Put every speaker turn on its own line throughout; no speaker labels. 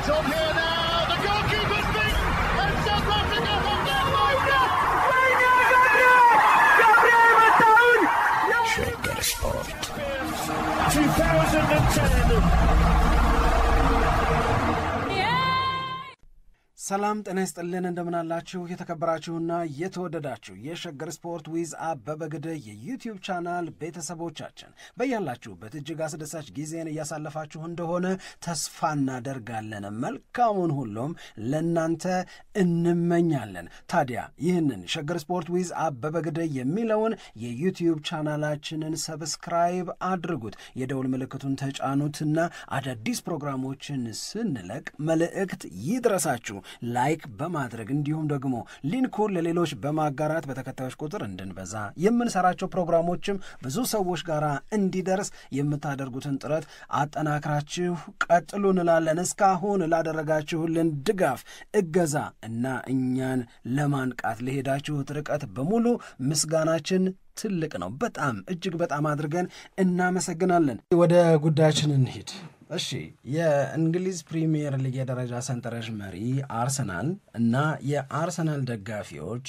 It's on here now. The goalkeeper's beaten, and South Africa have done
Shagger Sport
2010.
ሰላም ጤና ይስጥልን እንደምን አላችሁ የተከበራችሁና የተወደዳችሁ የሸገር ስፖርት ዊዝ አበበ ግደይ የዩቲዩብ ቻናል ቤተሰቦቻችን በያላችሁበት እጅግ አስደሳች ጊዜን እያሳለፋችሁ እንደሆነ ተስፋ እናደርጋለን። መልካሙን ሁሉም ለናንተ እንመኛለን። ታዲያ ይህንን ሸገር ስፖርት ዊዝ አበበ ግደይ የሚለውን የዩቲዩብ ቻናላችንን ሰብስክራይብ አድርጉት፣ የደውል ምልክቱን ተጫኑትና አዳዲስ ፕሮግራሞችን ስንለቅ መልእክት ይድረሳችሁ። ላይክ በማድረግ እንዲሁም ደግሞ ሊንኩን ለሌሎች በማጋራት በተከታዮች ቁጥር እንድንበዛ የምንሰራቸው ፕሮግራሞችም ብዙ ሰዎች ጋር እንዲደርስ የምታደርጉትን ጥረት አጠናክራችሁ ቀጥሉ እንላለን። እስካሁን ላደረጋችሁልን ድጋፍ፣ እገዛ እና እኛን ለማንቃት ለሄዳችሁት ርቀት በሙሉ ምስጋናችን ትልቅ ነው። በጣም እጅግ በጣም አድርገን እናመሰግናለን። ወደ ጉዳያችን እንሂድ። እሺ፣ የእንግሊዝ ፕሪሚየር ሊግ የደረጃ ሰንጠረዥ መሪ አርሰናል እና የአርሰናል ደጋፊዎች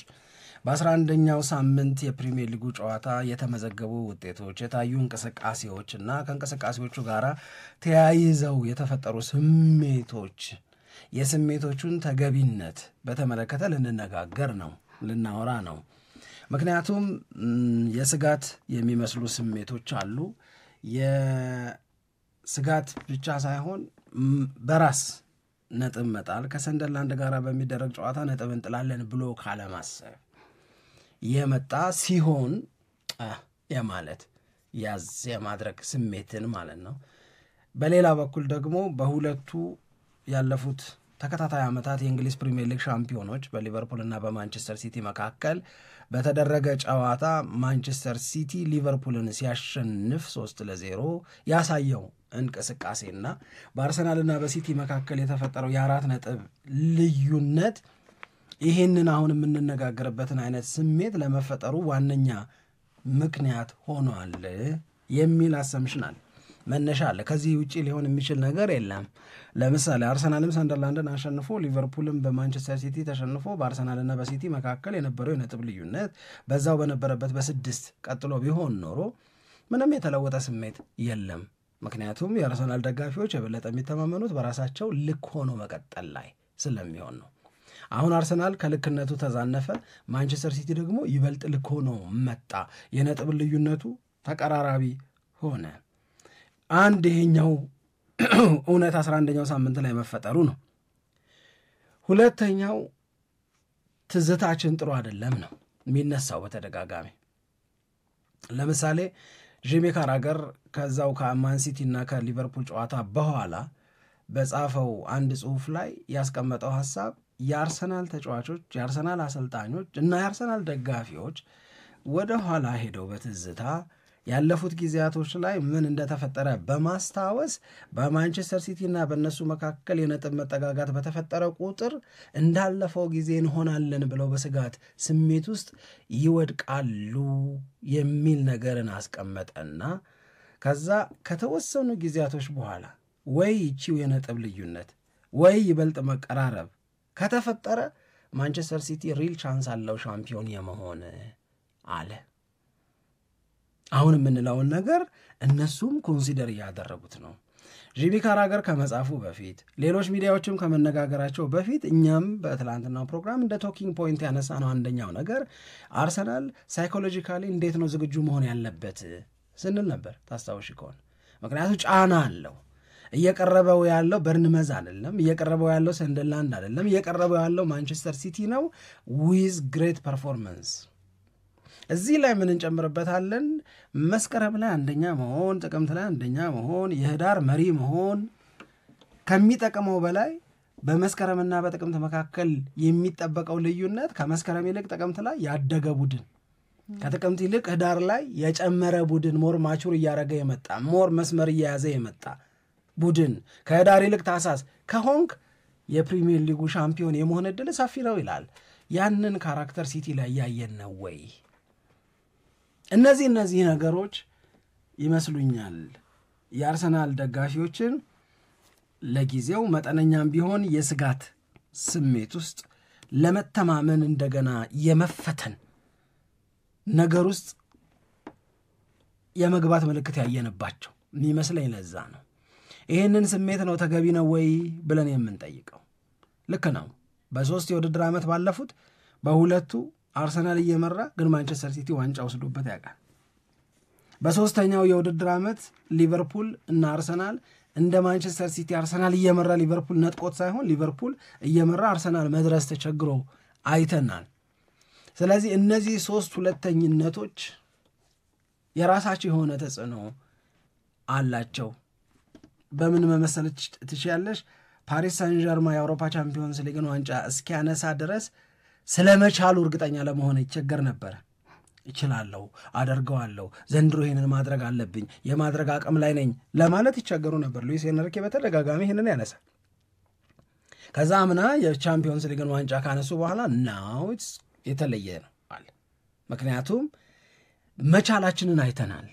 በ11ኛው ሳምንት የፕሪሚየር ሊጉ ጨዋታ የተመዘገቡ ውጤቶች፣ የታዩ እንቅስቃሴዎች እና ከእንቅስቃሴዎቹ ጋር ተያይዘው የተፈጠሩ ስሜቶች፣ የስሜቶቹን ተገቢነት በተመለከተ ልንነጋገር ነው፣ ልናወራ ነው። ምክንያቱም የስጋት የሚመስሉ ስሜቶች አሉ። ስጋት ብቻ ሳይሆን በራስ ነጥብ መጣል፣ ከሰንደርላንድ ጋር በሚደረግ ጨዋታ ነጥብ እንጥላለን ብሎ ካለማሰብ የመጣ ሲሆን የማለት ያዝ የማድረግ ስሜትን ማለት ነው። በሌላ በኩል ደግሞ በሁለቱ ያለፉት ተከታታይ ዓመታት የእንግሊዝ ፕሪሚየር ሊግ ሻምፒዮኖች በሊቨርፑልና በማንቸስተር ሲቲ መካከል በተደረገ ጨዋታ ማንቸስተር ሲቲ ሊቨርፑልን ሲያሸንፍ 3-0 ያሳየው እንቅስቃሴና በአርሰናልና በሲቲ መካከል የተፈጠረው የ4 ነጥብ ልዩነት ይህንን አሁን የምንነጋገርበትን አይነት ስሜት ለመፈጠሩ ዋነኛ ምክንያት ሆኗል የሚል አሰምሽናል መነሻ አለ። ከዚህ ውጪ ሊሆን የሚችል ነገር የለም። ለምሳሌ አርሰናልም ሰንደርላንድን አሸንፎ ሊቨርፑልም በማንቸስተር ሲቲ ተሸንፎ በአርሰናልና በሲቲ መካከል የነበረው የነጥብ ልዩነት በዛው በነበረበት በ6 ቀጥሎ ቢሆን ኖሮ ምንም የተለወጠ ስሜት የለም። ምክንያቱም የአርሰናል ደጋፊዎች የበለጠ የሚተማመኑት በራሳቸው ልክ ሆኖ መቀጠል ላይ ስለሚሆን ነው። አሁን አርሰናል ከልክነቱ ተዛነፈ፣ ማንቸስተር ሲቲ ደግሞ ይበልጥ ልክ ሆኖ መጣ። የነጥብ ልዩነቱ ተቀራራቢ ሆነ። አንድ ይሄኛው እውነት 11ኛው ሳምንት ላይ መፈጠሩ ነው። ሁለተኛው ትዝታችን ጥሩ አይደለም ነው የሚነሳው በተደጋጋሚ። ለምሳሌ ጂሚ ካራገር ከዛው ከማን ሲቲ እና ከሊቨርፑል ጨዋታ በኋላ በጻፈው አንድ ጽሑፍ ላይ ያስቀመጠው ሐሳብ የአርሰናል ተጫዋቾች፣ የአርሰናል አሰልጣኞች እና የአርሰናል ደጋፊዎች ወደ ኋላ ሄደው በትዝታ ያለፉት ጊዜያቶች ላይ ምን እንደተፈጠረ በማስታወስ በማንቸስተር ሲቲ እና በእነሱ መካከል የነጥብ መጠጋጋት በተፈጠረ ቁጥር እንዳለፈው ጊዜ እንሆናለን ብለው በስጋት ስሜት ውስጥ ይወድቃሉ የሚል ነገርን አስቀመጠና ከዛ ከተወሰኑ ጊዜያቶች በኋላ ወይ ይቺው የነጥብ ልዩነት ወይ ይበልጥ መቀራረብ ከተፈጠረ ማንቸስተር ሲቲ ሪል ቻንስ አለው ሻምፒዮን የመሆን አለ። አሁን የምንለውን ነገር እነሱም ኮንሲደር እያደረጉት ነው። ጂሚ ካራገር ከመጻፉ በፊት ሌሎች ሚዲያዎችም ከመነጋገራቸው በፊት እኛም በትላንትናው ፕሮግራም እንደ ቶኪንግ ፖይንት ያነሳ ነው አንደኛው ነገር አርሰናል ሳይኮሎጂካሊ እንዴት ነው ዝግጁ መሆን ያለበት ስንል ነበር፣ ታስታውሽ ከሆነ። ምክንያቱ ጫና አለው። እየቀረበው ያለው በርንመዝ አይደለም፣ እየቀረበው ያለው ሰንደርላንድ አይደለም፣ እየቀረበው ያለው ማንቸስተር ሲቲ ነው ዊዝ ግሬት ፐርፎርማንስ። እዚህ ላይ ምን እንጨምርበታለን? መስከረም ላይ አንደኛ መሆን፣ ጥቅምት ላይ አንደኛ መሆን፣ የህዳር መሪ መሆን ከሚጠቅመው በላይ በመስከረምና በጥቅምት መካከል የሚጠበቀው ልዩነት ከመስከረም ይልቅ ጥቅምት ላይ ያደገ ቡድን፣ ከጥቅምት ይልቅ ህዳር ላይ የጨመረ ቡድን፣ ሞር ማቹር እያደረገ የመጣ ሞር መስመር እየያዘ የመጣ ቡድን ከህዳር ይልቅ ታህሳስ ከሆንክ የፕሪሚየር ሊጉ ሻምፒዮን የመሆን ዕድል ሰፊ ነው ይላል። ያንን ካራክተር ሲቲ ላይ ያየን ነው ወይ? እነዚህ ነገሮች ይመስሉኛል የአርሰናል ደጋፊዎችን ለጊዜው መጠነኛም ቢሆን የስጋት ስሜት ውስጥ ለመተማመን እንደገና የመፈተን ነገር ውስጥ የመግባት ምልክት ያየንባቸው የሚመስለኝ ለዛ ነው። ይህንን ስሜት ነው ተገቢ ነው ወይ ብለን የምንጠይቀው። ልክ ነው። በ3 የውድድር ዓመት ባለፉት በ2 አርሰናል እየመራ ግን ማንቸስተር ሲቲ ዋንጫ ወስዶበት ያውቃል። በ3ኛው የውድድር ዓመት ሊቨርፑል እና አርሰናል እንደ ማንቸስተር ሲቲ አርሰናል እየመራ ሊቨርፑል ነጥቆት ሳይሆን ሊቨርፑል እየመራ አርሰናል መድረስ ተቸግሮ አይተናል። ስለዚህ እነዚህ 3 ሁለተኝነቶች የራሳቸው የሆነ ተጽዕኖ አላቸው። በምን መመሰለች ትችያለሽ? ፓሪስ ሳን ዠርማን የአውሮፓ ቻምፒዮንስ ሊግን ዋንጫ እስኪያነሳ ድረስ ስለመቻሉ እርግጠኛ ለመሆን ይቸገር ነበር። እችላለሁ፣ አደርገዋለሁ፣ ዘንድሮ ይሄንን ማድረግ አለብኝ፣ የማድረግ አቅም ላይ ነኝ ለማለት ይቸገሩ ነበር። ሉዊስ ኤንሪኬ በተደጋጋሚ ይሄንን ያነሳል። ከዛ አምና የቻምፒዮንስ ሊግን ዋንጫ ካነሱ በኋላ ናው የተለየ ነው አለ። ምክንያቱም መቻላችንን አይተናል።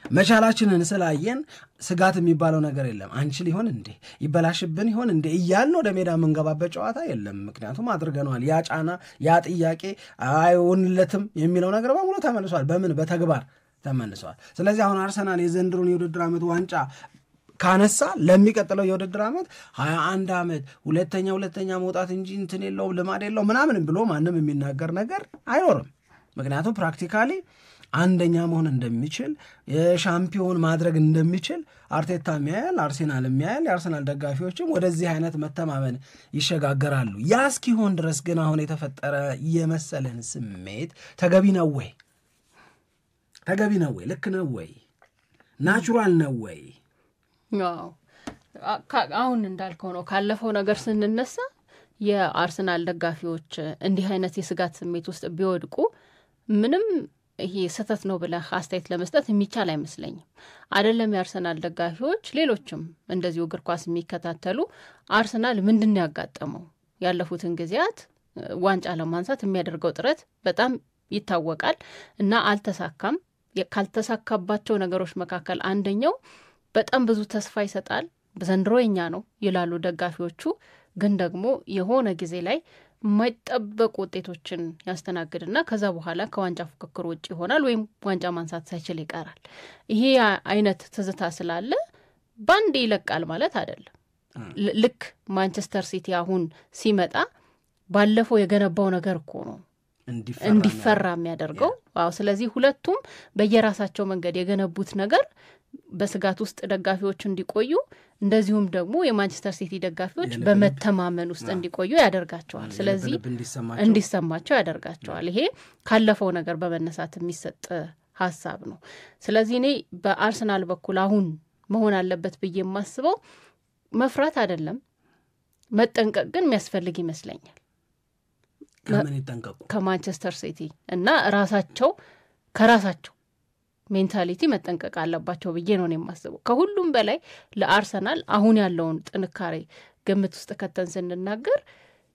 መቻላችንን ስላየን ስጋት የሚባለው ነገር የለም። አንችል ይሆን እንዴ ይበላሽብን ይሆን እንዴ እያልን ወደ ሜዳ የምንገባበት ጨዋታ የለም። ምክንያቱም አድርገነዋል። ያ ጫና ያ ጥያቄ አይሆንለትም የሚለው ነገር በሙሉ ተመልሷል። በምን በተግባር ተመልሷል። ስለዚህ አሁን አርሰናል የዘንድሮን የውድድር ዓመት ዋንጫ ካነሳ ለሚቀጥለው የውድድር ዓመት 21 ዓመት ሁለተኛ መውጣት እንጂ እንትን የለውም ልማድ የለውም ምናምን ብሎ ማንም የሚናገር ነገር አይኖርም። ምክንያቱም ፕራክቲካሊ አንደኛ መሆን እንደሚችል የሻምፒዮን ማድረግ እንደሚችል አርቴታ የሚያያል፣ አርሴናል የሚያያል። የአርሰናል ደጋፊዎችም ወደዚህ አይነት መተማመን ይሸጋገራሉ። ያ እስኪሆን ድረስ ግን አሁን የተፈጠረ የመሰለን ስሜት ተገቢ ነው ወይ? ተገቢ ነው ወይ? ልክ ነው ወይ? ናቹራል ነው ወይ?
አሁን እንዳልከው ነው። ካለፈው ነገር ስንነሳ የአርሰናል ደጋፊዎች እንዲህ አይነት የስጋት ስሜት ውስጥ ቢወድቁ ምንም ይሄ ስህተት ነው ብለህ አስተያየት ለመስጠት የሚቻል አይመስለኝም። አይደለም የአርሰናል ደጋፊዎች፣ ሌሎችም እንደዚሁ እግር ኳስ የሚከታተሉ አርሰናል ምንድን ነው ያጋጠመው ያለፉትን ጊዜያት ዋንጫ ለማንሳት የሚያደርገው ጥረት በጣም ይታወቃል እና አልተሳካም። ካልተሳካባቸው ነገሮች መካከል አንደኛው በጣም ብዙ ተስፋ ይሰጣል፣ ዘንድሮ የኛ ነው ይላሉ ደጋፊዎቹ። ግን ደግሞ የሆነ ጊዜ ላይ የማይጠበቁ ውጤቶችን ያስተናግድና ከዛ በኋላ ከዋንጫ ፉክክር ውጭ ይሆናል ወይም ዋንጫ ማንሳት ሳይችል ይቀራል። ይሄ አይነት ትዝታ ስላለ ባንዴ ይለቃል ማለት አይደለም። ልክ ማንቸስተር ሲቲ አሁን ሲመጣ ባለፈው የገነባው ነገር እኮ ነው እንዲፈራ የሚያደርገው። ስለዚህ ሁለቱም በየራሳቸው መንገድ የገነቡት ነገር በስጋት ውስጥ ደጋፊዎች እንዲቆዩ እንደዚሁም ደግሞ የማንቸስተር ሲቲ ደጋፊዎች በመተማመን ውስጥ እንዲቆዩ ያደርጋቸዋል። ስለዚህ እንዲሰማቸው ያደርጋቸዋል። ይሄ ካለፈው ነገር በመነሳት የሚሰጥ ሀሳብ ነው። ስለዚህ እኔ በአርሰናል በኩል አሁን መሆን አለበት ብዬ የማስበው መፍራት አይደለም፣ መጠንቀቅ ግን የሚያስፈልግ ይመስለኛል።
ከምን ይጠንቀቁ?
ከማንቸስተር ሲቲ እና ከራሳቸው ሜንታሊቲ መጠንቀቅ አለባቸው ብዬ ነው የማስበው። ከሁሉም በላይ ለአርሰናል አሁን ያለውን ጥንካሬ ግምት ውስጥ ከተን ስንናገር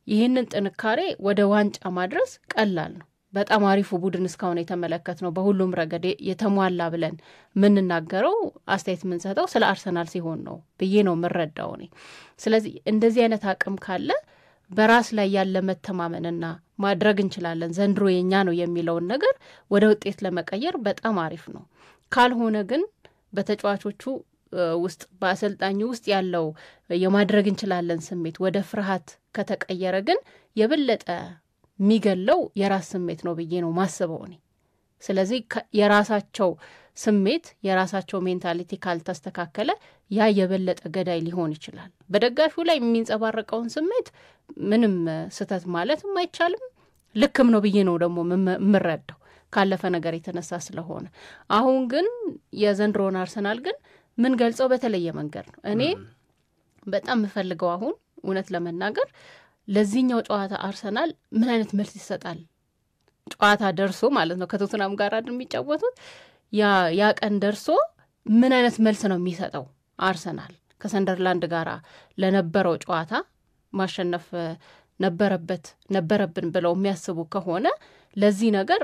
ይህንን ጥንካሬ ወደ ዋንጫ ማድረስ ቀላል ነው። በጣም አሪፉ ቡድን እስካሁን የተመለከትነው በሁሉም ረገድ የተሟላ ብለን የምንናገረው አስተያየት የምንሰጠው ስለ አርሰናል ሲሆን ነው ብዬ ነው የምረዳው እኔ። ስለዚህ እንደዚህ አይነት አቅም ካለ በራስ ላይ ያለ መተማመንና ማድረግ እንችላለን ዘንድሮ የኛ ነው የሚለውን ነገር ወደ ውጤት ለመቀየር በጣም አሪፍ ነው። ካልሆነ ግን በተጫዋቾቹ ውስጥ በአሰልጣኙ ውስጥ ያለው የማድረግ እንችላለን ስሜት ወደ ፍርሃት ከተቀየረ ግን የበለጠ የሚገለው የራስ ስሜት ነው ብዬ ነው ማስበው እኔ። ስለዚህ የራሳቸው ስሜት የራሳቸው ሜንታሊቲ ካልተስተካከለ ያ የበለጠ ገዳይ ሊሆን ይችላል። በደጋፊው ላይ የሚንጸባረቀውን ስሜት ምንም ስህተት ማለትም አይቻልም፣ ልክም ነው ብዬ ነው ደግሞ የምረዳው ካለፈ ነገር የተነሳ ስለሆነ። አሁን ግን የዘንድሮን አርሰናል ግን ምን ገልጸው በተለየ መንገድ ነው እኔ በጣም የምፈልገው አሁን እውነት ለመናገር ለዚህኛው ጨዋታ አርሰናል ምን አይነት መልስ ይሰጣል? ጨዋታ ደርሶ ማለት ነው ከቶተንሃም ጋር አይደል የሚጫወቱት፣ ያ ቀን ደርሶ ምን አይነት መልስ ነው የሚሰጠው? አርሰናል ከሰንደርላንድ ጋር ለነበረው ጨዋታ ማሸነፍ ነበረብን ብለው የሚያስቡ ከሆነ ለዚህ ነገር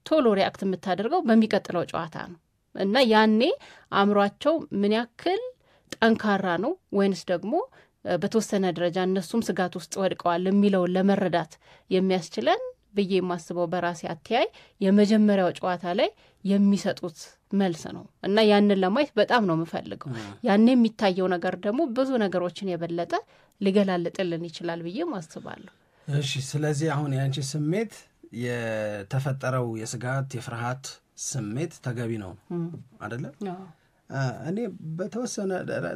ቶሎ ሪአክት የምታደርገው በሚቀጥለው ጨዋታ ነው እና ያኔ አእምሯቸው ምን ያክል ጠንካራ ነው ወይንስ ደግሞ በተወሰነ ደረጃ እነሱም ስጋት ውስጥ ወድቀዋል የሚለውን ለመረዳት የሚያስችለን ብዬ የማስበው በራሴ አትያይ የመጀመሪያው ጨዋታ ላይ የሚሰጡት መልስ ነው እና ያንን ለማየት በጣም ነው የምፈልገው። ያኔ የሚታየው ነገር ደግሞ ብዙ ነገሮችን የበለጠ ሊገላልጥልን ይችላል ብዬ ማስባለሁ።
እሺ ስለዚህ አሁን ያንቺ ስሜት የተፈጠረው የስጋት የፍርሃት ስሜት ተገቢ ነው አይደለ? እኔ በተወሰነ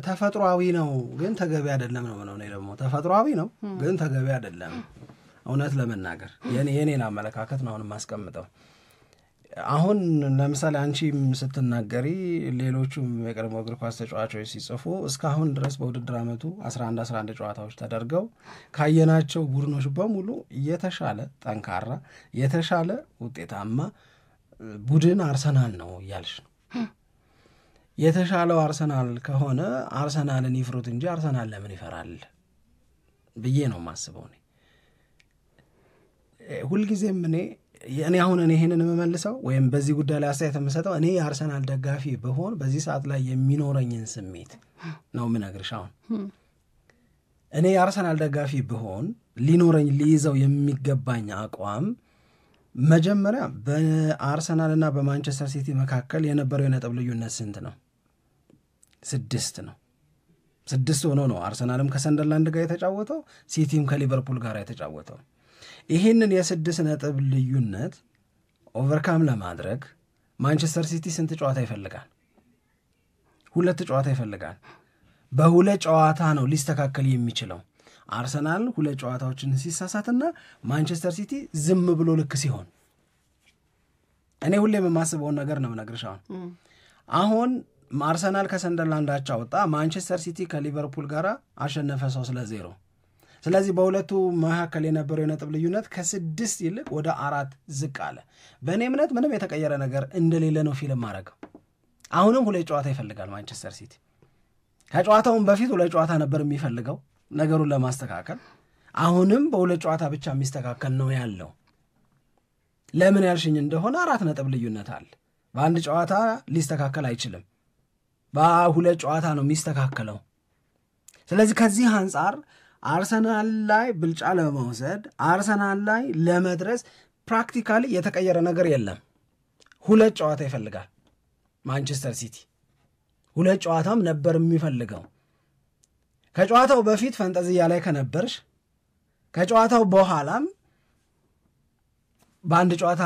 ተፈጥሯዊ ነው ግን ተገቢ አይደለም ነው ነው። እኔ ደግሞ ተፈጥሯዊ ነው ግን ተገቢ አይደለም እውነት ለመናገር የኔን አመለካከት ነው አሁን ማስቀምጠው። አሁን ለምሳሌ አንቺም ስትናገሪ ሌሎቹም የቀድሞ እግር ኳስ ተጫዋቾች ሲጽፉ እስካሁን ድረስ በውድድር ዓመቱ 11 ጨዋታዎች ተደርገው ካየናቸው ቡድኖች በሙሉ የተሻለ ጠንካራ የተሻለ ውጤታማ ቡድን አርሰናል ነው እያልሽ ነው። የተሻለው አርሰናል ከሆነ አርሰናልን ይፍሩት እንጂ አርሰናል ለምን ይፈራል ብዬ ነው ማስበው። ሁልጊዜም እኔ አሁን ይሄንን የምመልሰው ወይም በዚህ ጉዳይ ላይ አስተያየት የምሰጠው እኔ የአርሰናል ደጋፊ ብሆን በዚህ ሰዓት ላይ የሚኖረኝን ስሜት ነው የምነግርሽ። አሁን እኔ የአርሰናል ደጋፊ ብሆን ሊይዘው የሚገባኝ አቋም መጀመሪያ በአርሰናልና በማንቸስተር ሲቲ መካከል የነበረው የነጥብ ልዩነት ስንት ነው? 6 ነው። 6 ሆኖ ነው አርሰናልም ከሰንደርላንድ ጋር የተጫወተው ሲቲም ከሊቨርፑል ጋር የተጫወተው። ይህንን የ6 ነጥብ ልዩነት ኦቨርካም ለማድረግ ማንቸስተር ሲቲ ስንት ጨዋታ ይፈልጋል? 2 ጨዋታ ይፈልጋል። በ2 ጨዋታ ነው ሊስተካከል የሚችለው። አርሰናል 2 ጨዋታዎችን ሲሳሳትና ማንቸስተር ሲቲ ዝም ብሎ ልክ ሲሆን እኔ ሁሌም የማስበውን ነገር ነው የምነግርሽ። አሁን አርሰናል ከሰንደርላንድ አቻ ወጣ፣ ማንቸስተር ሲቲ ከሊቨርፑል ጋር አሸነፈ 3-0። ስለዚህ በሁለቱ መካከል የነበረው የነጥብ ልዩነት ከ6 ይልቅ ወደ 4 ዝቅ አለ። በእኔ እምነት ምንም የተቀየረ ነገር እንደሌለ ነው ፊልም ማድረገው። አሁንም 2 ጨዋታ ይፈልጋል ማንቸስተር ሲቲ። ከጨዋታውን በፊት 2 ጨዋታ ነበር የሚፈልገው ነገሩን ለማስተካከል። አሁንም በ2 ጨዋታ ብቻ የሚስተካከል ነው ያለው። ለምን ያልሽኝ እንደሆነ 4 ነጥብ ልዩነት አለ። በአንድ ጨዋታ ሊስተካከል አይችልም። በ2 ጨዋታ ነው የሚስተካከለው። ስለዚህ ከዚህ አንጻር አርሰናል ላይ ብልጫ ለመውሰድ አርሰናል ላይ ለመድረስ ፕራክቲካሊ የተቀየረ ነገር የለም። 2 ጨዋታ ይፈልጋል ማንቸስተር ሲቲ። 2 ጨዋታም ነበር የሚፈልገው። ከጨዋታው በፊት ፈንጠዝያ ላይ ከነበርሽ ከጨዋታው በኋላም በአንድ ጨዋታ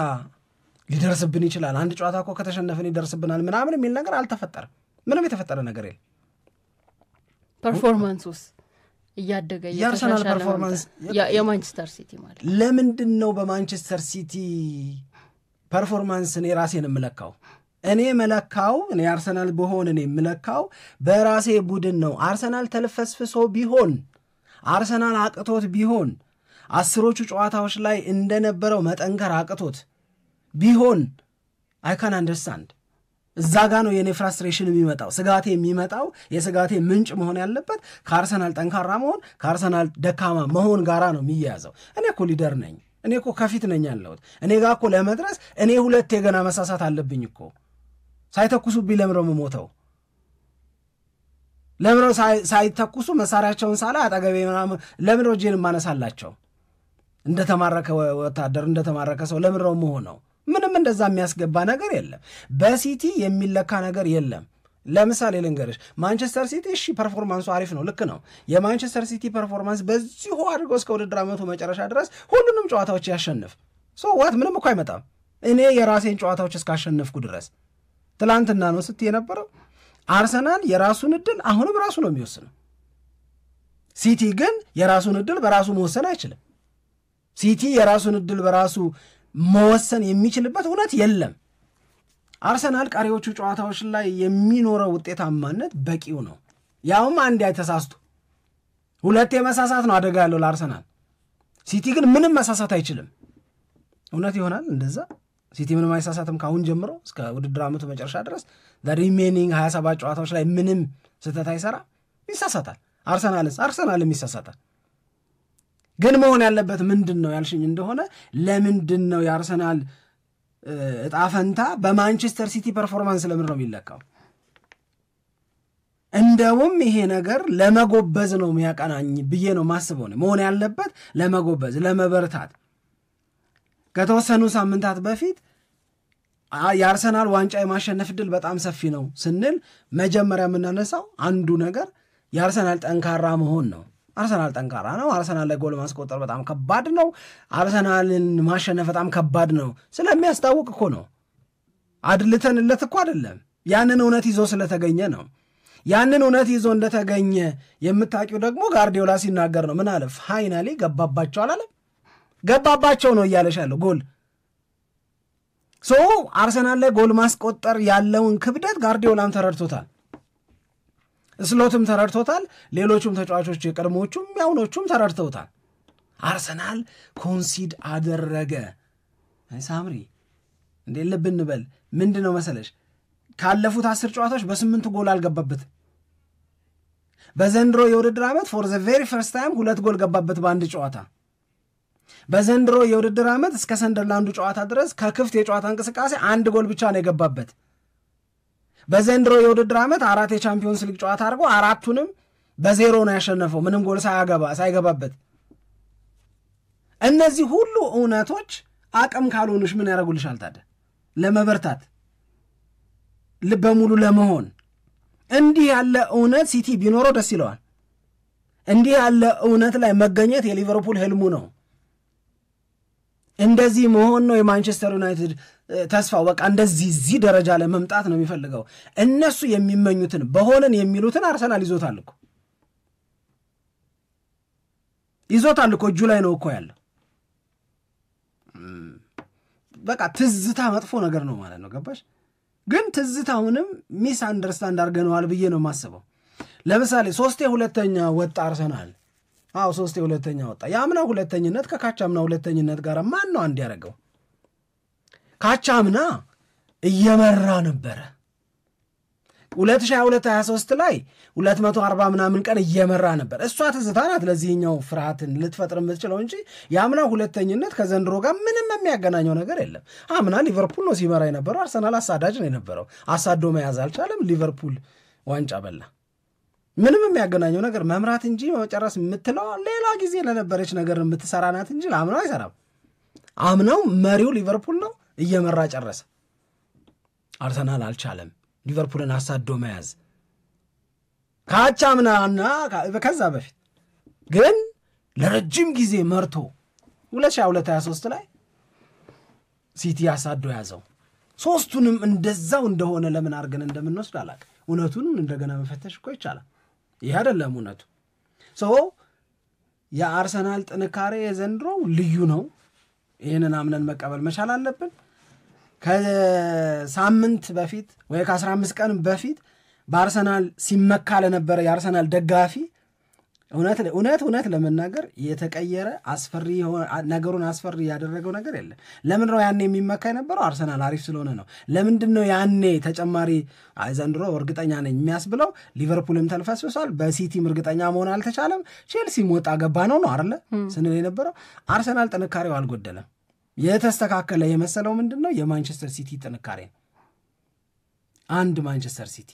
ሊደርስብን ይችላል፣ አንድ ጨዋታ እኮ ከተሸነፍን ይደርስብናል ምናምን የሚል ነገር አልተፈጠረም። ምንም የተፈጠረ ነገር የለም።
ፐርፎርማንሱስ እያደገ
የአርሰናል ፐርፎርማንስ
የማንቸስተር ሲቲ ማለት
ለምንድን ነው በማንቸስተር ሲቲ ፐርፎርማንስ እኔ ራሴን የምለካው? እኔ መለካው እኔ አርሰናል በሆን እኔ የምለካው በራሴ ቡድን ነው። አርሰናል ተልፈስፍሶ ቢሆን አርሰናል አቅቶት ቢሆን 10ዎቹ ጨዋታዎች ላይ እንደነበረው መጠንከር አቅቶት ቢሆን አይ ካን አንደርስታንድ። እዛ ጋ ነው የኔ ፍራስትሬሽን የሚመጣው፣ ስጋቴ የሚመጣው። የስጋቴ ምንጭ መሆን ያለበት ከአርሰናል ጠንካራ መሆን ከአርሰናል ደካማ መሆን ጋራ ነው የሚያያዘው። እኔ እኮ ሊደር ነኝ፣ እኔ እኮ ከፊት ነኝ ያለሁት። እኔ ጋር እኮ ለመድረስ እኔ 2 የገና መሳሳት አለብኝ እኮ። ሳይተኩሱብኝ ለምረው የምሞተው ለምረው ሳይተኩሱ መሳሪያቸውን ሳላ አጠገቤ ምናምን ለምረው እጄን ማነሳላቸው እንደተማረከ ወታደር እንደተማረከ ሰው ለምረው መሆነው። ምንም እንደዛ የሚያስገባ ነገር የለም። በሲቲ የሚለካ ነገር የለም። ለምሳሌ ልንገርሽ፣ ማንቸስተር ሲቲ እሺ ፐርፎርማንሱ አሪፍ ነው፣ ልክ ነው። የማንቸስተር ሲቲ ፐርፎርማንስ በዚሁ አድርጎ እስከ ውድድር ዓመቱ መጨረሻ ድረስ ሁሉንም ጨዋታዎች ያሸንፍ ዋት ምንም እኮ አይመጣም። እኔ የራሴን ጨዋታዎች እስካሸነፍኩ ድረስ ትላንትና ነው ስትይ የነበረው አርሰናል የራሱን እድል አሁንም ራሱ ነው የሚወስነው። ሲቲ ግን የራሱን እድል በራሱ መወሰን አይችልም። ሲቲ የራሱን እድል በራሱ መወሰን የሚችልበት እውነት የለም። አርሰናል ቀሪዎቹ ጨዋታዎች ላይ የሚኖረው ውጤታማነት በቂው ነው። ያውም አንድ አይተሳስቱ 2 የመሳሳት ነው አደጋ ያለው ለአርሰናል። ሲቲ ግን ምንም መሳሳት አይችልም። እውነት ይሆናል እንደዛ? ሲቲ ምንም አይሳሳትም ካሁን ጀምሮ እስከ ውድድር ዓመቱ መጨረሻ ድረስ ሪሜኒንግ 27 ጨዋታዎች ላይ ምንም ስህተት አይሰራ? ይሳሳታል። አርሰናልም ይሳሳታል። ግን መሆን ያለበት ምንድን ነው ያልሽኝ እንደሆነ ለምንድን ነው የአርሰናል እጣ ፈንታ በማንቸስተር ሲቲ ፐርፎርማንስ ለምን ነው የሚለካው? እንደውም ይሄ ነገር ለመጎበዝ ነው የሚያቀናኝ ብዬ ነው ማስበው ነው መሆን ያለበት ለመጎበዝ ለመበርታት ከተወሰኑ ሳምንታት በፊት የአርሰናል ዋንጫ የማሸነፍ ድል በጣም ሰፊ ነው ስንል መጀመሪያ የምናነሳው አንዱ ነገር የአርሰናል ጠንካራ መሆን ነው። አርሰናል ጠንካራ ነው። አርሰናል ላይ ጎል ማስቆጠር በጣም ከባድ ነው። አርሰናልን ማሸነፍ በጣም ከባድ ነው ስለሚያስታውቅ እኮ ነው። አድልተንለት እኮ አይደለም። ያንን እውነት ይዞ ስለተገኘ ነው። ያንን እውነት ይዞ እንደተገኘ የምታውቂው ደግሞ ጋርዲዮላ ሲናገር ነው። ምን አለ? ፋይናሊ ገባባቸው አላለም? ገባባቸው ነው እያለሽ ያለው ጎል አርሰናል ላይ ጎል ማስቆጠር ያለውን ክብደት ጋርዲዮላም ተረድቶታል፣ ስሎትም ተረድቶታል፣ ሌሎቹም ተጫዋቾች የቀድሞቹም ያውኖቹም ተረድተውታል። አርሰናል ኮንሲድ አደረገ። ሳምሪ እንዴ ልብ እንበል ምንድነው መሰለሽ ካለፉት 10 ጨዋታዎች በ8 ጎል አልገባበትም። በዘንድሮ የውድድር ዓመት ፎር ዘ ቬሪ ፈርስት ታይም 2 ጎል ገባበት በአንድ ጨዋታ። በዘንድሮ የውድድር ዓመት እስከ ሰንደርላንዱ ጨዋታ ድረስ ከክፍት የጨዋታ እንቅስቃሴ 1 ጎል ብቻ ነው የገባበት። በዘንድሮ የውድድር ዓመት 4 የቻምፒዮንስ ሊግ ጨዋታ አድርጎ 4ቱንም በዜሮ ነው ያሸነፈው ምንም ጎል ሳይገባበት። እነዚህ ሁሉ እውነቶች አቅም ካልሆኑሽ ምን ያደርጉልሻል ታዲያ? ለመበርታት ልበ ሙሉ ለመሆን እንዲህ ያለ እውነት ሲቲ ቢኖረው ደስ ይለዋል። እንዲህ ያለ እውነት ላይ መገኘት የሊቨርፑል ህልሙ ነው። እንደዚህ መሆን ነው የማንቸስተር ዩናይትድ ተስፋው። በቃ እንደዚህ ደረጃ ላይ መምጣት ነው የሚፈልገው። እነሱ የሚመኙትን በሆነን የሚሉትን አርሰናል ይዞታል እኮ እጁ ላይ ነው እኮ ያለው። በቃ ትዝታ መጥፎ ነገር ነው ማለት ነው። ገባሽ? ግን ትዝታውንም ሚስ አንደርስታንድ አድርገነዋል ብዬ ነው የማስበው። ለምሳሌ 3-2 ወጣ አርሰናል። 3-2 ወጣ። የአምና ሁለተኝነት ከካቻምና ሁለተኝነት ጋር ማን ነው አንድ ያደረገው? ካቻምና እየመራ ነበረ 2022-23 ላይ 240 ምናምን ቀን እየመራ ነበር። እሷ ትዝታ ናት ለዚህኛው ፍርሃትን ልትፈጥር የምትችለው እንጂ የአምና ሁለተኝነት ከዘንድሮ ጋር ምንም የሚያገናኘው ነገር የለም። አምና ሊቨርፑል ነው ሲመራ የነበረው፣ አርሰናል አሳዳጅ ነው የነበረው። አሳዶ መያዝ አልቻለም፣ ሊቨርፑል ዋንጫ በላ። ምንም የሚያገናኘው ነገር መምራት እንጂ መጨረስ የምትለው ሌላ ጊዜ ለነበረች ነገር የምትሰራ ናት እንጂ ለአምናው አይሰራም። አምናው መሪው ሊቨርፑል ነው እየመራ ጨረሰ። አርሰናል አልቻለም ሊቨርፑልን አሳዶ መያዝ። ካቻምናና ከዛ በፊት ግን ለረጅም ጊዜ መርቶ 2022-23 ላይ ሲቲ አሳዶ ያዘው። ሶስቱንም እንደዛው እንደሆነ ለምን አድርገን እንደምንወስድ አላውቅም። እውነቱን እንደገና መፈተሽ እኮ ይቻላል። ይህ አይደለም እውነቱ። የአርሰናል ጥንካሬ የዘንድሮ ልዩ ነው። ይህንን አምነን መቀበል መቻል አለብን። ከሳምንት በፊት ወይ ከ15 ቀን በፊት በአርሰናል ሲመካ ለነበረ የአርሰናል ደጋፊ እውነት ለመናገር የተቀየረ አስፈሪ ነገሩን አስፈሪ ያደረገው ነገር የለም። ለምን ነው ያኔ የሚመካ የነበረው? አርሰናል አሪፍ ስለሆነ ነው። ለምንድን ነው ያኔ ተጨማሪ ዘንድሮ እርግጠኛ ነኝ የሚያስብለው? ሊቨርፑልም ተልፈስፍሷል፣ በሲቲም እርግጠኛ መሆን አልተቻለም፣ ቼልሲም ወጣ ገባ ነው አይደለ ስንል የነበረው። አርሰናል ጥንካሬው አልጎደለም። የተስተካከለ የመሰለው ምንድን ነው? የማንቸስተር ሲቲ ጥንካሬ ነው። አንድ ማንቸስተር ሲቲ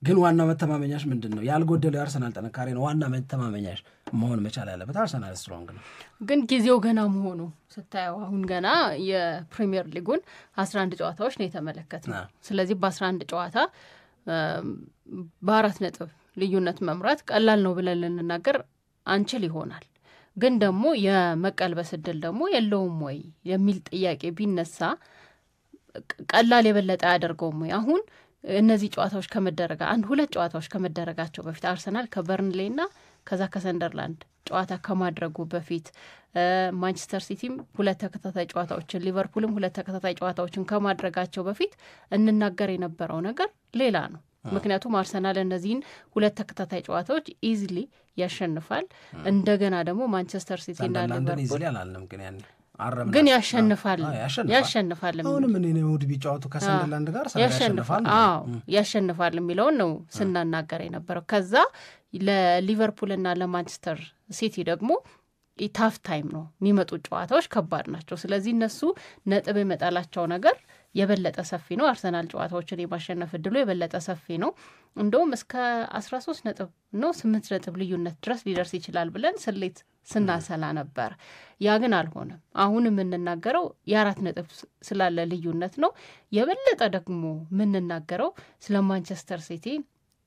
ግን ዋና መተማመኛሽ ምንድን ነው? ያልጎደለው የአርሰናል ጥንካሬ ነው ዋና መተማመኛሽ መሆን መቻል ያለበት። አርሰናል ስትሮንግ ነው፣ ግን
ጊዜው ገና መሆኑ ስታየው አሁን ገና የፕሪሚየር ሊጉን 11 ጨዋታዎች ነው የተመለከትነው። ስለዚህ በ11 ጨዋታ በ4 ነጥብ ልዩነት መምራት ቀላል ነው ብለን ልንናገር አንችል ይሆናል። ግን ደግሞ የመቀልበስ ዕድል ደግሞ የለውም ወይ የሚል ጥያቄ ቢነሳ ቀላል የበለጠ ያደርገውም ወይ? አሁን እነዚህ ጨዋታዎች ከመደረጋ 1-2 ጨዋታዎች ከመደረጋቸው በፊት አርሰናል ከበርንሌይና ከዛ ከሰንደርላንድ ጨዋታ ከማድረጉ በፊት ማንቸስተር ሲቲም 2 ተከታታይ ጨዋታዎችን ሊቨርፑልም 2 ተከታታይ ጨዋታዎችን ከማድረጋቸው በፊት እንናገር የነበረው ነገር ሌላ ነው። ምክንያቱም አርሰናል እነዚህን 2 ተከታታይ ጨዋታዎች ኢዚሊ ያሸንፋል። እንደገና ደግሞ ማንቸስተር ሲቲ እና ሊቨርፑል ግን ያሸንፋል።
አሁንም እኔ ነው ውድ ቢጫወቱ ከሰንደርላንድ ጋር
ያሸንፋል የሚለውን ነው ስናናገር የነበረው። ከዛ ለሊቨርፑልና ለማንቸስተር ሲቲ ደግሞ ታፍ ታይም ነው የሚመጡ ጨዋታዎች ከባድ ናቸው። ስለዚህ እነሱ ነጥብ የመጣላቸው ነገር የበለጠ ሰፊ ነው። አርሰናል ጨዋታዎችን የማሸነፍ እድሉ የበለጠ ሰፊ ነው። እንደውም እስከ 13 ነጥብ ነው 8 ነጥብ ልዩነት ድረስ ሊደርስ ይችላል ብለን ስሌት ስናሰላ ነበር። ያ ግን አልሆነም። አሁን የምንናገረው የ4 ነጥብ ስላለ ልዩነት ነው። የበለጠ ደግሞ የምንናገረው ስለ ማንቸስተር ሲቲ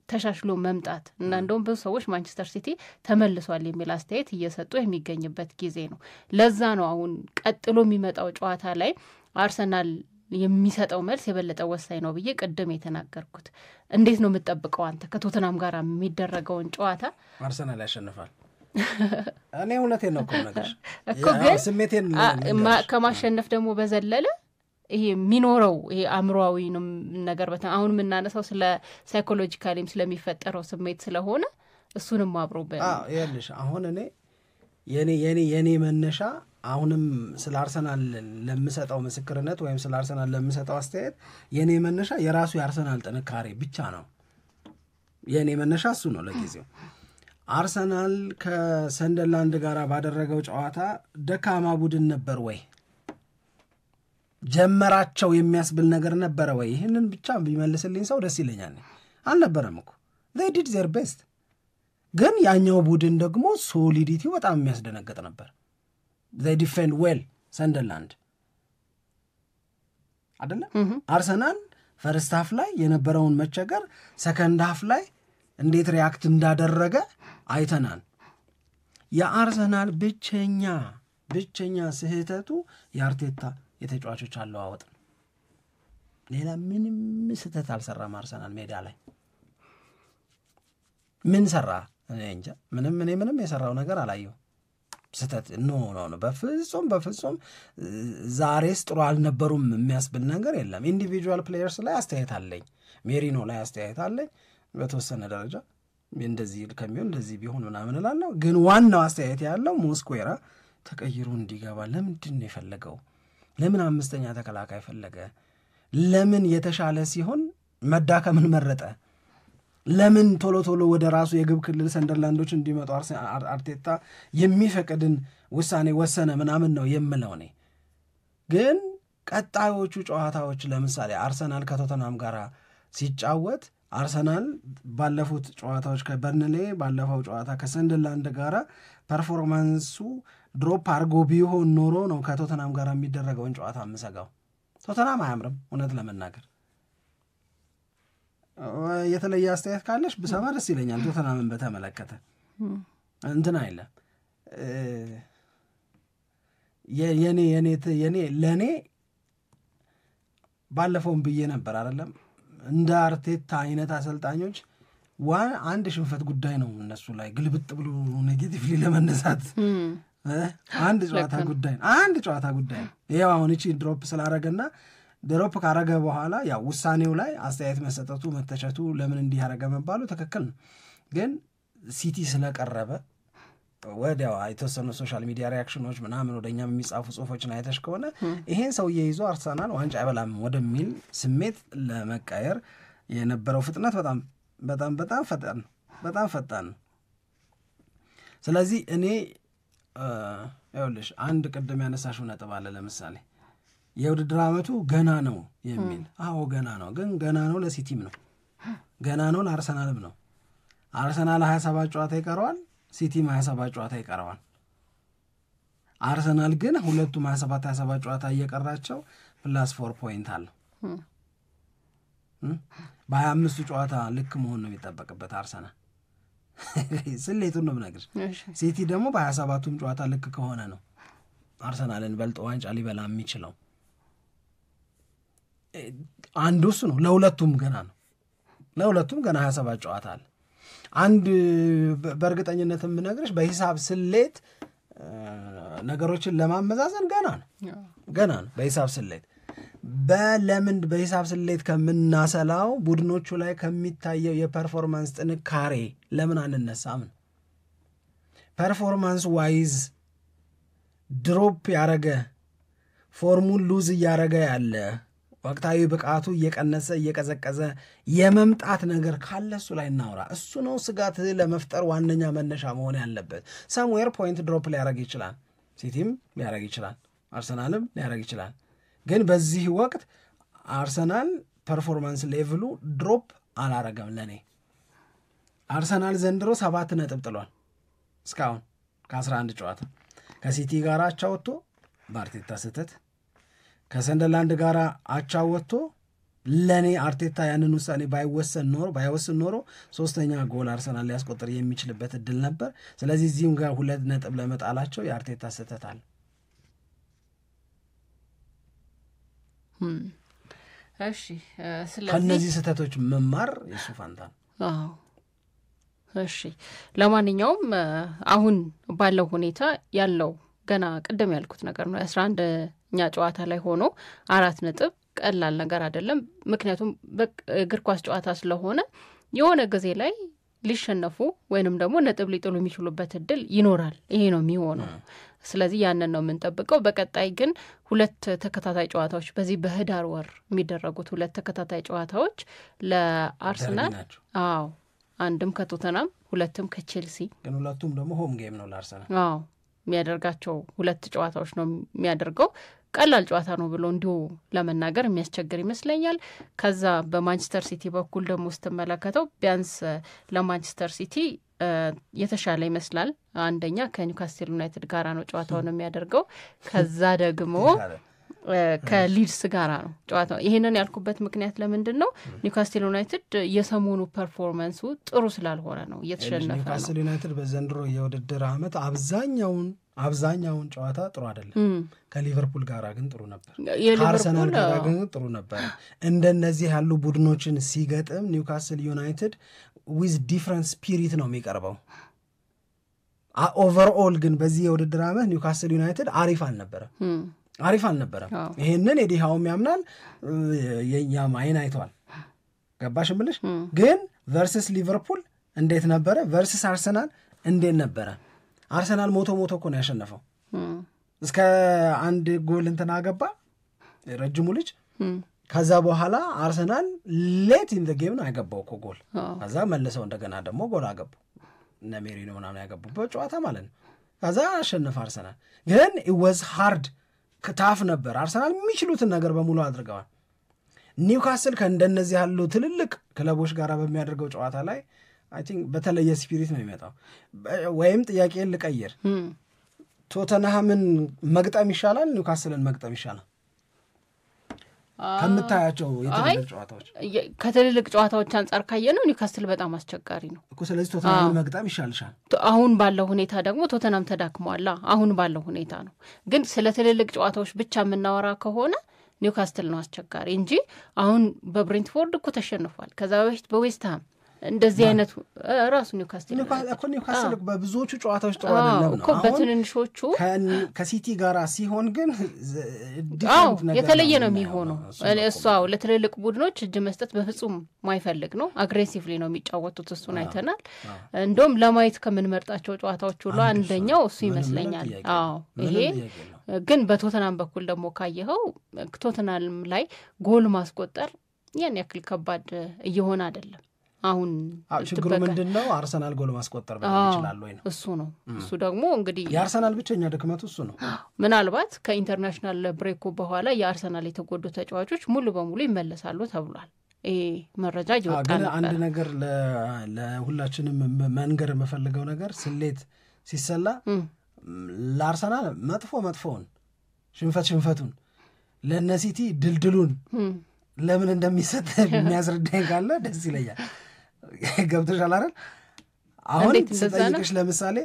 ተሻሽሎ መምጣት እና እንደውም ብዙ ሰዎች ማንቸስተር ሲቲ ተመልሷል የሚል አስተያየት እየሰጡ የሚገኝበት ጊዜ ነው። ለዛ ነው አሁን ቀጥሎ የሚመጣው ጨዋታ ላይ አርሰናል የሚሰጠው መልስ የበለጠ ወሳኝ ነው ብዬ ቅድም የተናገርኩት። እንዴት ነው የምትጠብቀው አንተ ከቶተናም ጋር የሚደረገውን ጨዋታ?
አርሰናል ያሸንፋል። እኔ እውነቴን ነው ነገር
እኮ ግን ስሜቴን ከማሸነፍ ደግሞ በዘለለ ይሄ የሚኖረው ይሄ አእምሮአዊ ነገር አሁን የምናነሳው ስለ ሳይኮሎጂካሊም ስለሚፈጠረው ስሜት ስለሆነ እሱንም አብሮ
ይኸውልሽ አሁን እኔ የኔ መነሻ አሁንም ስለ አርሰናል ለምሰጠው ምስክርነት ወይም ስለ አርሰናል ለምሰጠው አስተያየት የኔ መነሻ የራሱ የአርሰናል ጥንካሬ ብቻ ነው። የኔ መነሻ እሱ ነው። ለጊዜው አርሰናል ከሰንደርላንድ ጋር ባደረገው ጨዋታ ደካማ ቡድን ነበር ወይ ጀመራቸው የሚያስብል ነገር ነበረ ወይ? ይህንን ብቻ ቢመልስልኝ ሰው ደስ ይለኛል። አልነበረም እኮ they did their best። ግን ያኛው ቡድን ደግሞ ሶሊዲቲው በጣም የሚያስደነግጥ ነበር። they defend well ሰንደርላንድ አይደለም። አርሰናል ፈርስት ሃፍ ላይ የነበረውን መቸገር ሰከንድ ሃፍ ላይ እንዴት ሪያክት እንዳደረገ አይተናል። የአርሰናል ብቸኛ ስህተቱ የአርቴታ የተጫዋቾች አለዋወጥ ነው። ሌላ ምንም ስህተት አልሰራም አርሰናል ሜዳ ላይ። ምን ሰራ? እኔ እንጃ። ምንም የሰራው ነገር አላየው። ስህተት ኖ በፍጹም ዛሬስ ጥሩ አልነበሩም የሚያስብል ነገር የለም። ኢንዲቪጁዋል ፕሌየርስ ላይ አስተያየት አለኝ፣ ሜሪኖ ላይ አስተያየት አለኝ በተወሰነ ደረጃ እንደዚህ ከሚሆን እንደዚህ ቢሆን ምናምን እላለሁ። ግን ዋናው አስተያየት ያለው ሞስኩዌራ ተቀይሮ እንዲገባ ለምንድን ነው የፈለገው? ለምን አምስተኛ ተከላካይ ፈለገ? ለምን የተሻለ ሲሆን መዳከምን መረጠ? ለምን ቶሎ ወደ ራሱ የግብ ክልል ሰንደርላንዶች እንዲመጡ አርቴታ የሚፈቅድን ውሳኔ ወሰነ ምናምን ነው የምለው እኔ። ግን ቀጣዮቹ ጨዋታዎች ለምሳሌ አርሰናል ከቶተናም ጋር ሲጫወት አርሰናል ባለፉት ጨዋታዎች ከበርንሌ ባለፈው ጨዋታ ከሰንደርላንድ ጋር ፐርፎርማንሱ ድሮፕ አርጎ ቢሆን ኖሮ ነው ከቶተናም ጋር የሚደረገውን ጨዋታ የምሰጋው። ቶተናም አያምርም እውነት ለመናገር። የተለየ አስተያየት ካለሽ ብሰማ ደስ ይለኛል። ቶተናምን በተመለከተ እንትን አይለም ለእኔ ባለፈውን ብዬ ነበር አይደለም እንደ አርቴታ አይነት አሰልጣኞች አንድ ሽንፈት ጉዳይ ነው እነሱ ላይ ግልብጥ ብሎ ኔጌቲቭሊ ለመነሳት አንድ ጨዋታ ጉዳይ ይሄው አሁን እቺ ድሮፕ ስላረገና ድሮፕ ካረገ በኋላ ያው ውሳኔው ላይ አስተያየት መሰጠቱ መተቸቱ ለምን እንዲህ ያረገ መባሉ ትክክል ነው። ግን ሲቲ ስለቀረበ ወዲያው የተወሰኑ ሶሻል ሚዲያ ሪያክሽኖች ምናምን ወደኛም የሚጻፉ ጽሁፎችን አይተሽ ከሆነ ይሄን ሰውዬ ይዞ አርሰናል ዋንጫ አይበላም ወደሚል ስሜት ለመቀየር የነበረው ፍጥነት በጣም ፈጣን ነው። ስለዚህ እኔ ይኸውልሽ አንድ ቅድም ያነሳሽው ነጥብ አለ። ለምሳሌ የውድድር ዓመቱ ገና ነው የሚል ገና ነው። ግን ገና ነው ለሲቲም ነው፣ ገና ነው ለአርሰናልም ነው። አርሰናል 27 ጨዋታ ይቀረዋል፣ ሲቲም 27 ጨዋታ ይቀረዋል። አርሰናል ግን ሁለቱም 27 ጨዋታ እየቀራቸው +4 ፖይንት አለው። በ25 ጨዋታ ልክ መሆን ነው የሚጠበቅበት አርሰናል። ስሌቱን ነው የምነግርሽ። ሲቲ ደግሞ በ27ቱም ጨዋታ ልክ ከሆነ ነው አርሰናልን በልጦ ዋንጫ ሊበላ የሚችለው። አንዱ እሱ ነው። ለሁለቱም ገና 27 ጨዋታ አለ። አንድ በእርግጠኝነት የምነግርሽ በሂሳብ ስሌት ነገሮችን ለማመዛዘን ገና ነው በሂሳብ ስሌት። ለምን በሂሳብ ስሌት ከምናሰላው ቡድኖቹ ላይ ከሚታየው የፐርፎርማንስ ጥንካሬ ለምን አንነሳም? ፐርፎርማንስ ዋይዝ ድሮፕ ያረገ ፎርሙን ሉዝ እያረገ ያለ ወቅታዊ ብቃቱ እየቀነሰ እየቀዘቀዘ የመምጣት ነገር ካለ እሱ ላይ እናውራ። እሱ ነው ስጋት ለመፍጠር ዋነኛ መነሻ መሆን ያለበት። ሰምዌር ፖይንት ድሮፕ ሊያረግ ይችላል፣ ሲቲም ሊያረግ ይችላል፣ አርሰናልም ሊያረግ ይችላል። ግን በዚህ ወቅት አርሰናል ፐርፎርማንስ ሌቭሉ ድሮፕ አላረገም። ለኔ አርሰናል ዘንድሮ 7 ነጥብ ጥሏል እስካሁን ከ11 ጨዋታ ከሲቲ ጋር አቻ ወጥቶ በአርቴታ ስህተት፣ ከሰንደርላንድ ጋር አቻ ወጥቶ ለኔ አርቴታ ያንን ውሳኔ ባይወስን ኖሮ 3ኛ ጎል አርሰናል ሊያስቆጥር የሚችልበት እድል ነበር። ስለዚህ እዚህም ጋር 2 ነጥብ ለመጣላቸው የአርቴታ ስህተት አለ።
እሺ ስለዚህ
ከነዚህ ስህተቶች መማር የሱ ፋንታ ነው።
እሺ ለማንኛውም አሁን ባለው ሁኔታ ያለው ገና ቀደም ያልኩት ነገር ነው። 11ኛ ጨዋታ ላይ ሆኖ 4 ነጥብ ቀላል ነገር አይደለም። ምክንያቱም በእግር ኳስ ጨዋታ ስለሆነ የሆነ ጊዜ ላይ ሊሸነፉ ወይንም ደግሞ ነጥብ ሊጥሉ የሚችሉበት እድል ይኖራል። ይሄ ነው የሚሆነው። ስለዚህ ያንን ነው የምንጠብቀው። በቀጣይ ግን 2 ተከታታይ ጨዋታዎች በዚህ በህዳር ወር የሚደረጉት 2 ተከታታይ ጨዋታዎች ለአርሰናል አንድም ከቶተናም 2ም ከቼልሲ
ግን 2ቱም ደግሞ ሆም ጌም ነው ለአርሰናል
የሚያደርጋቸው 2 ጨዋታዎች ነው የሚያደርገው። ቀላል ጨዋታ ነው ብሎ እንዲሁ ለመናገር የሚያስቸግር ይመስለኛል። ከዛ በማንቸስተር ሲቲ በኩል ደግሞ ስትመለከተው ቢያንስ ለማንቸስተር ሲቲ የተሻለ ይመስላል። አንደኛ ከኒውካስትል ዩናይትድ ጋራ ነው ጨዋታውን የሚያደርገው። ከዛ ደግሞ ከሊድስ ጋራ ነው ጨዋታው። ይሄንን ያልኩበት ምክንያት ለምንድን ነው? ኒውካስትል ዩናይትድ የሰሞኑ ፐርፎርማንሱ ጥሩ ስላልሆነ ነው እየተሸነፈ ነው።
ኒውካስትል ዩናይትድ በዘንድሮ የውድድር ዓመት አብዛኛውን ጨዋታ ጥሩ አይደለም። ከሊቨርፑል ጋራ ግን ጥሩ ነበር፣ ከአርሰናል ጋራ ግን ጥሩ ነበር። እንደነዚህ ያሉ ቡድኖችን ሲገጥም ኒውካስትል ዩናይትድ ዊዝ ዲፍረንት ስፒሪት ነው የሚቀርበው። ኦቨርኦል ግን በዚህ የውድድር ዓመት ኒውካስትል ዩናይትድ አሪፍ አልነበረም። ይሄንን ኤዲሃውም ያምናል፣ የኛም አይን አይቷል። ገባሽ ምልሽ? ግን ቨርስስ ሊቨርፑል እንዴት ነበረ? ቨርስስ አርሰናል እንዴት ነበረ? አርሰናል ሞቶ እኮ ነው ያሸነፈው። እስከ 1 ጎል እንትና ገባ ረጅሙ ልጅ። ከዛ በኋላ አርሰናል ሌት ኢን ዘ ጌም ነው ያገባው እኮ ጎል። ከዛ መልሰው እንደገና ደግሞ ጎል አገቡ እነ ሜሪኖ ምናምን ያገቡበት ጨዋታ ማለት ነው። ከዛ አሸነፈ አርሰናል። ግን it was hard ታፍ ነበር። አርሰናል የሚችሉትን ነገር በሙሉ አድርገዋል። ኒውካስል ከእንደነዚህ ያሉ ትልልቅ ክለቦች ጋር በሚያደርገው ጨዋታ ላይ አይ ቲንክ በተለየ ስፒሪት ነው የሚመጣው። ወይም ጥያቄን ልቀይር፣ ቶተንሃምን መግጠም ይሻላል ኒውካስልን መግጠም ይሻላል ከምታያቸው የትልልቅ ጨዋታዎች?
ከትልልቅ ጨዋታዎች አንጻር ካየነው ኒውካስል በጣም አስቸጋሪ ነው
እኮ። ስለዚህ ቶተንሃምን መግጠም ይሻልሻል።
አሁን ባለው ሁኔታ ደግሞ ቶተንሃም ተዳክሟል። አሁን ባለው ሁኔታ ነው። ግን ስለ ትልልቅ ጨዋታዎች ብቻ የምናወራ ከሆነ ኒውካስል ነው አስቸጋሪ እንጂ አሁን በብሬንትፎርድ እኮ ተሸንፏል። ከዛ በፊት በዌስትሃም እንደዚህ አይነት ራሱ ኒውካስል
በብዙዎቹ ጨዋታዎች ጥሩ አይደለም ነው።
በትንንሾቹ
ከሲቲ ጋራ ሲሆን ግን ዲፈረንት ነገር
የተለየ ነው የሚሆነው። እሷው ለትልልቅ ቡድኖች እጅ መስጠት በፍጹም ማይፈልግ ነው። አግሬሲቭሊ ነው የሚጫወቱት። እሱን አይተናል። እንደውም ለማየት ከምንመርጣቸው ጨዋታዎች ሁሉ አንደኛው እሱ ይመስለኛል። ይሄ ግን በቶተናም በኩል ደግሞ ካየኸው ቶተናም ላይ ጎል ማስቆጠር ያን ያክል ከባድ እየሆነ አይደለም። አሁን
ችግሩ ምንድነው? አርሰናል ጎል ማስቆጠር ይችላል ወይ ነው።
እሱ ነው። እሱ ደግሞ እንግዲህ
የአርሰናል ብቸኛ ድክመቱ እሱ ነው።
ምናልባት ከኢንተርናሽናል ብሬኩ በኋላ የአርሰናል የተጎዱ ተጫዋቾች ሙሉ በሙሉ ይመለሳሉ ተብሏል። ይሄ መረጃ ይወጣል።
ግን አንድ ነገር ለሁላችንም መንገር የምፈልገው ነገር ስሌት ሲሰላ ለአርሰናል መጥፎውን ሽንፈቱን ለነሲቲ ድልድሉን ለምን እንደሚሰጥ የሚያስረዳኝ ካለ ደስ ይለኛል። ገብቶሻል አይደል? አሁን ስጠይቅሽ ለምሳሌ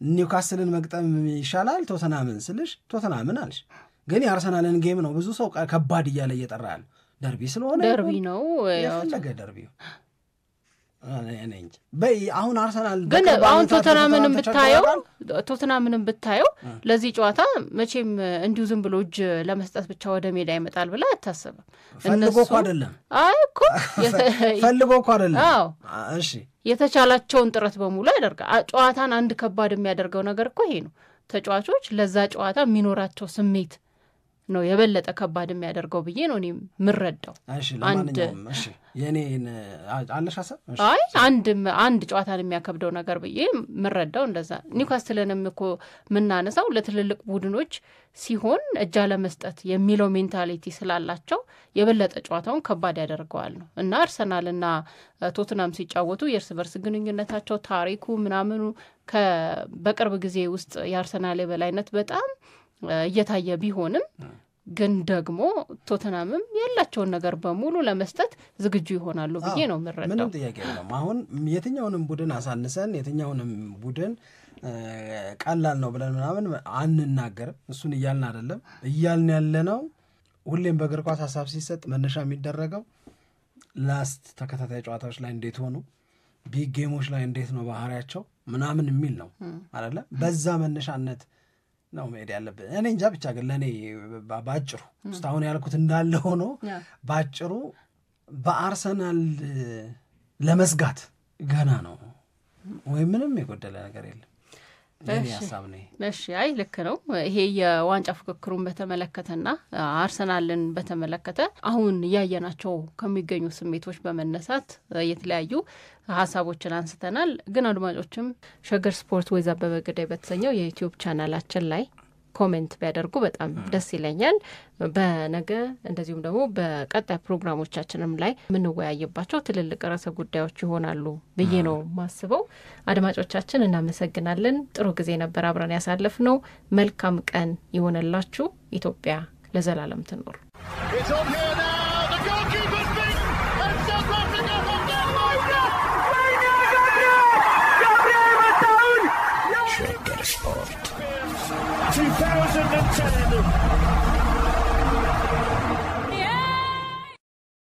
ኒውካስልን መግጠም ይሻላል ቶተናምን ስልሽ ቶተናምን አልሽ፣ ግን የአርሰናልን ጌም ነው ብዙ ሰው ከባድ እያለ እየጠራ ያለው። ደርቢ ስለሆነ
ደርቢ ነው
የፈለገ ደርቢው አሁን አርሰናል
ግን አሁን ቶተናምንም ብታየው ለዚህ ጨዋታ መቼም እንዲሁ ዝም ብሎ እጅ ለመስጠት ብቻ ወደ ሜዳ ይመጣል ብላ አታስብም።
ፈልጎ እኮ አይደለም። እሺ
የተቻላቸውን ጥረት በሙሉ ያደርጋል። ጨዋታን አንድ ከባድ የሚያደርገው ነገር እኮ ይሄ ነው። ተጫዋቾች ለዛ ጨዋታ የሚኖራቸው ስሜት ነው የበለጠ ከባድ የሚያደርገው ብዬ ነው እኔ ምረዳው።
እሺ ለማንኛውም እሺ የኔን አለሽ ሐሳብ
አይ አንድ ጨዋታን የሚያከብደው ነገር ብዬ ምረዳው እንደዛ ኒውካስትልንም እኮ ምናነሳው ለትልልቅ ቡድኖች ሲሆን እጃ ለመስጠት የሚለው ሜንታሊቲ ስላላቸው የበለጠ ጨዋታውን ከባድ ያደርገዋል ነው እና አርሰናልና ቶትናም ሲጫወቱ የእርስ በርስ ግንኙነታቸው ታሪኩ ምናምኑ በቅርብ ጊዜ ውስጥ የአርሰናል የበላይነት በጣም እየታየ ቢሆንም ግን ደግሞ ቶተናምም ያላቸውን ነገር በሙሉ ለመስጠት ዝግጁ ይሆናሉ ብዬ ነው ምረዳው።
ምንም ጥያቄ የለም። አሁን የትኛውንም ቡድን አሳንሰን የትኛውንም ቡድን ቀላል ነው ብለን ምናምን አንናገርም። እሱን እያልን አይደለም እያልን ያለነው ሁሌም በእግር ኳስ ሐሳብ ሲሰጥ መነሻ የሚደረገው ላስት ተከታታይ ጨዋታዎች ላይ እንዴት ሆኑ፣ ቢግ ጌሞች ላይ እንዴት ነው ባህሪያቸው ምናምን የሚል ነው አይደለ? በዛ መነሻነት ነው መሄድ ያለብን። እኔ እንጃ ብቻ ግን ለእኔ ባጭሩ እስካሁን ያልኩት እንዳለ ሆኖ ባጭሩ በአርሰናል ለመስጋት ገና ነው ወይ ምንም የጎደለ ነገር የለም። እኔ ሐሳብ ነው።
እሺ አይ ልክ ነው። ይሄ የዋንጫ ፍክክሩን በተመለከተና አርሰናልን በተመለከተ አሁን ያየናቸው ከሚገኙ ስሜቶች በመነሳት የተለያዩ ሐሳቦችን አንስተናል። ግን አድማጮችም ሸገር ስፖርት ወይዛ በበገዳይ በተሰኘው የዩቲዩብ ቻናላችን ላይ ኮሜንት ቢያደርጉ በጣም ደስ ይለኛል። በነገ እንደዚሁም ደግሞ በቀጣይ ፕሮግራሞቻችንም ላይ የምንወያይባቸው ትልልቅ ርዕሰ ጉዳዮች ይሆናሉ ብዬ ነው ማስበው። አድማጮቻችን እናመሰግናለን። ጥሩ ጊዜ ነበር አብረን ያሳለፍነው። መልካም ቀን ይሆንላችሁ። ኢትዮጵያ ለዘላለም ትኖር።